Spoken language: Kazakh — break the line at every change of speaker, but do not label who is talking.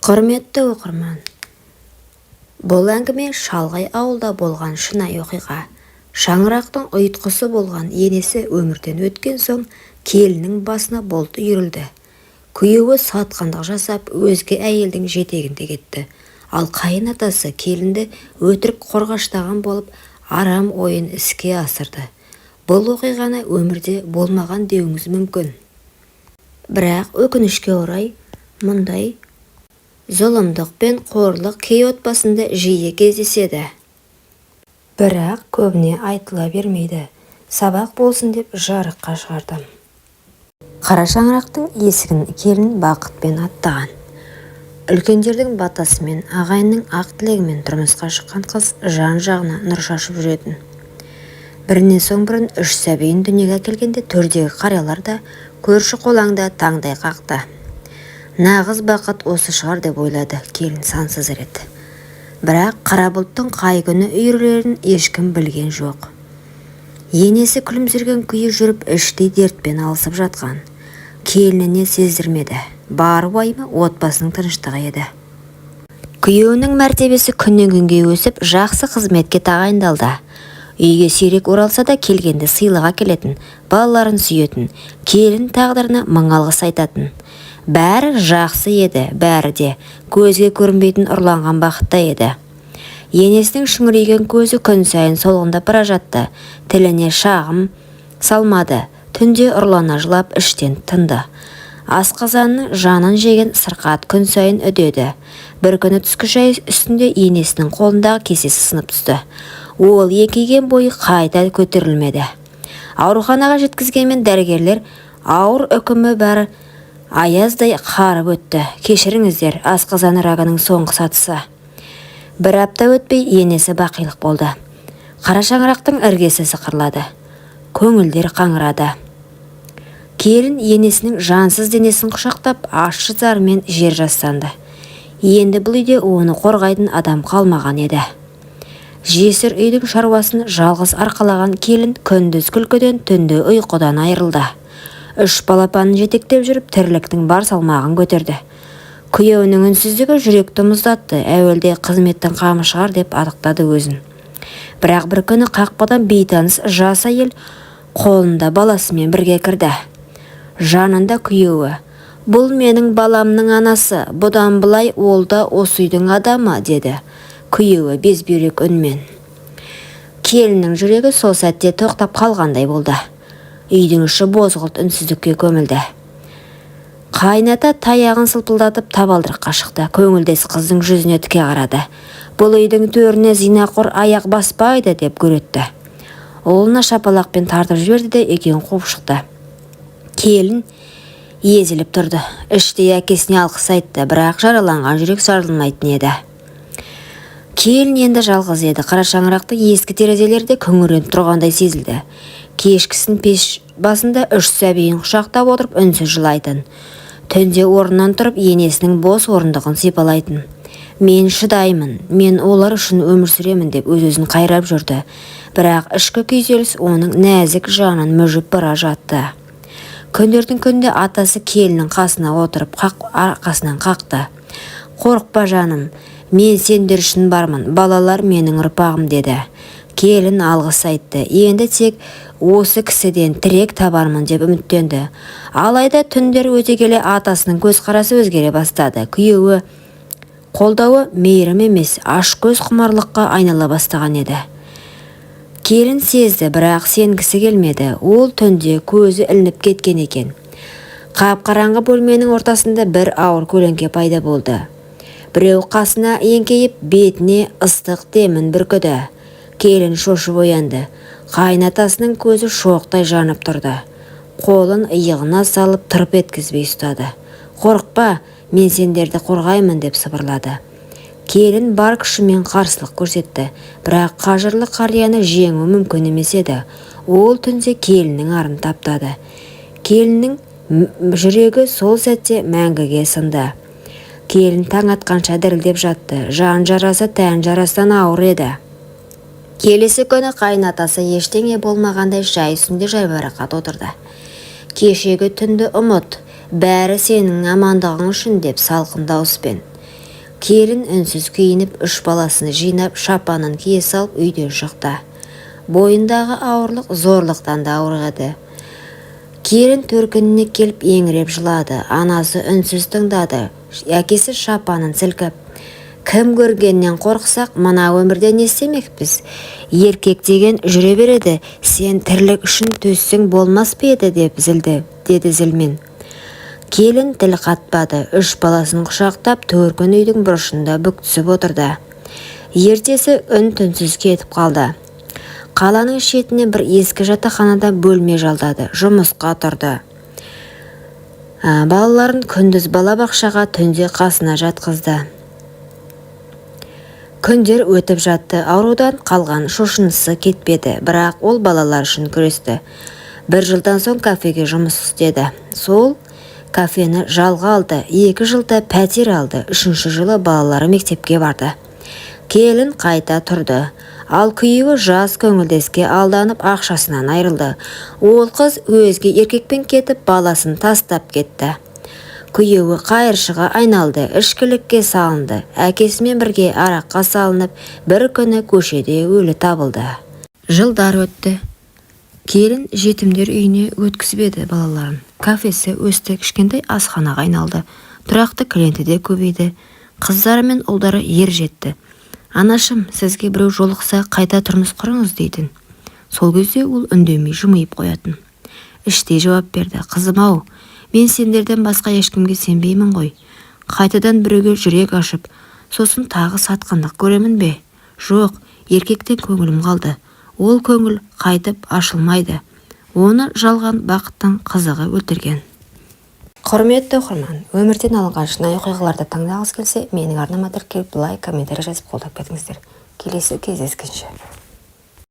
Құрметті оқырман, бұл әңгіме шалғай ауылда болған шынайы оқиға. Шаңырақтың ұйытқысы болған енесі өмірден өткен соң келіннің басына бұлт үйірілді. Күйеуі сатқандық жасап, өзге әйелдің жетегінде кетті. Ал қайын атасы келінді өтірік қорғаштаған болып, арам ойын іске асырды. Бұл оқиғаны өмірде болмаған деуіңіз мүмкін. Бірақ өкінішке орай, мұндай зұлымдық пен қорлық кей отбасында жиі кездеседі. Бірақ көбіне айтыла бермейді. Сабақ болсын деп жарыққа шығардым. Қара шаңырақтың есігін келін бақытпен аттаған. Үлкендердің батасымен, ағайынның ақ тілегімен тұрмысқа шыққан қыз жан-жағына нұр шашып жүретін. Бірінен соң бірін 3 сәбиін дүниеге әкелгенде төрдегі қариялар да, көрші қолаңда таңдай қақты. Нағыз бақыт осы шығар деп ойлады келін сансыз рет. Бірақ қара бұлттың қай күні үйірілерін ешкім білген жоқ. Енесі күлімсіреген күйі жүріп іштей дертпен алысып жатқан. Келініне сездірмеді. Бар уайымы отбасының тыныштығы еді. Күйеуінің мәртебесі күннен күнге өсіп, жақсы қызметке тағайындалды. Үйге сирек оралса да келгенде сыйлыға келетін, балаларын сүйетін, келін тағдырына мың алғыс айтатын. Бәрі жақсы еді, бәрі де көзге көрінбейтін ұрланған бақытта еді. Енесінің шүңірейген көзі күн сайын солғындап бара жатты. Тіліне шағым салмады. Түнде ұрлана жылап іштен тынды. Асқазанның жанын жеген сырқат күн сайын үдеді. Бір күні түскі шай үстінде енесінің қолындағы кесесі сынып түсті. Ол еңкейген бойы қайта көтерілмеді. Ауруханаға жеткізгенмен дәрігерлер ауыр үкімі бәрі аяздай қарып өтті. Кешіріңіздер, асқазан рагының соңғы сатысы. Бір апта өтпей енесі бақилық болды. Қара шаңырақтың іргесі сықырлады. Көңілдер қаңырады. Келін енесінің жансыз денесін құшақтап, ащы зармен жер жастанды. Енді бұл үйде оны қорғайтын адам қалмаған еді. Жесір үйдің шаруасын жалғыз арқалаған келін күндіз күлкіден, түнде ұйқыдан айырылды. 3 балапанын жетектеп жүріп, тірліктің бар салмағын көтерді. Күйеуінің үнсіздігі жүректі мұздатты. Әуелде қызметтің қамы шығар деп адықтады өзін. Бірақ бір күні қақпадан бейтаныс жас әйел қолында баласымен бірге кірді. Жанында күйеуі. Бұл менің баламның анасы, бұдан былай ол да осы үйдің адамы, деді. Күйеуі безбүйрек үнмен. Келіннің жүрегі сол сәтте тоқтап қалғандай болды. Үйдің іші бозғылт үнсіздікке көмілді. Қайната таяғын сылпылдатып табалдырыққа шықты. Көңілдес қыздың жүзіне тіке қарады. Бұл үйдің төріне зинақор аяқ баспайды деп көретті. Олына шапалақпен тартып жіберді де екеуін қуып шықты. Келін езіліп тұрды. Іште әкесіне алғыс айтты, бірақ жараланған жүрек сарылмайтын еді. Келін енді жалғыз еді. Қара шаңырақтың ескі терезелерде күңіреніп тұрғандай сезілді. Кешкісін пеш басында 3 сәбиін құшақтап отырып үнсіз жылайтын. Түнде орнынан тұрып енесінің бос орындығын сипалайтын. Мен шыдаймын, мен олар үшін өмір сүремін деп өз-өзін қайрап жүрді. Бірақ ішкі күйзеліс оның нәзік жанын мүжіп бара жатты. Күндердің күнде атасы келіннің қасына отырып арқасынан қақты. Қорықпа жаным, мен сендер үшін бармын, балалар менің ұрпағым, деді. Келін алғыс айтты. Енді тек осы кісіден тірек табармын деп үміттенді. Алайда түндер өте келе атасының көзқарасы өзгере бастады. Күйеуі қолдауы мейірім емес, ашкөз құмарлыққа айнала бастаған еді. Келін сезді, бірақ сенгісі келмеді. Ол түнде көзі ілініп кеткен екен. Қап-қараңғы бөлменің ортасында бір ауыр көлеңке пайда болды. Біреу қасына еңкейіп, бетіне ыстық демін бүркіді. Келін шошып оянды. Қайнатасының көзі шоқтай жанып тұрды. Қолын иығына салып тырп еткізбей ұстады. Қорықпа, мен сендерді қорғаймын деп сыбырлады. Келін бар күшімен қарсылық көрсетті, бірақ қажырлы қарияны жеңу мүмкін емес еді. Ол түнде келіннің арын таптады. Келіннің жүрегі сол сәтте мәңгіге сынды. Келін таң атқанша дірілдеп жатты. Жан жарасы тән жарастан ауыр еді. Келесі күні қайнатасы ештеңе болмағандай шай үстінде жайбарақат отырды. Кешегі түнді ұмыт, бәрі сенің амандығың үшін деп салқын дауыспен. Келін үнсіз күйініп, 3 баласын жинап, шапанын кие салып үйден шықты. Бойындағы ауырлық зорлықтан да ауыр еді. Келін төркініне келіп еңіреп жылады. Анасы үнсіз тыңдады. Әкесі шапанын сілкіп, кім көргеннен қорқсақ, мына өмірде не істемекпіз? Еркек деген жүре береді, сен тірлік үшін төссең болмас па еді деп зілді, деді зілмен. Келін тіл қатпады. 3 баласын құшақтап, төркін үйдің бұрышында бүктісіп отырды. Ертесі үн-түнсіз кетіп қалды. Қаланың шетіне бір ескі жатақханада бөлме жалдады. Жұмысқа тұрды. Балаларын күндіз балабақшаға, түнде қасына жатқызды. Күндер өтіп жатты. Аурудан қалған шошынысы кетпеді, бірақ ол балалар үшін күресті. 1 жылдан соң кафеге жұмыс істеді. Сол кафені жалға алды. 2 жылда пәтер алды. 3 жылы балалары мектепке барды. Келін қайта тұрды. Ал күйеуі жас көңілдеске алданып ақшасынан айырылды. Ол қыз өзге еркекпен кетіп, баласын тастап кетті. Күйеуі қайыршыға айналды, ішкілікке салынды. Әкесімен бірге араққа салынып, бір күні көшеде өлі табылды. Жылдар өтті. Келін жетімдер үйіне өткізбеді балаларын. Кафесі өсті, кішкентай асханаға айналды. Тұрақты клиенті де көбейді. Қыздары мен ұлдары ер жетті. Анашым, сізге біреу жолықса қайта тұрмыс құрыңыз дейтін. Сол кезде ол үндемей жымиып қоятын. Іштей жауап берді. Қызым-ау, мен сендерден басқа ешкімге сенбеймін ғой. Қайтадан біреуге жүрек ашып, сосын тағы сатқындық көремін бе? Жоқ, еркектен көңілім қалды. Ол көңіл қайтып ашылмайды. Оны жалған бақыттың қызығы өлтірген. Құрметті оқырман, өмірден алынған шынайы оқиғаларды тыңдағыңыз келсе, менің арнама тіркеліп, лайк, комментарий жазып қолдап кетіңіздер. Келесі кездескенше.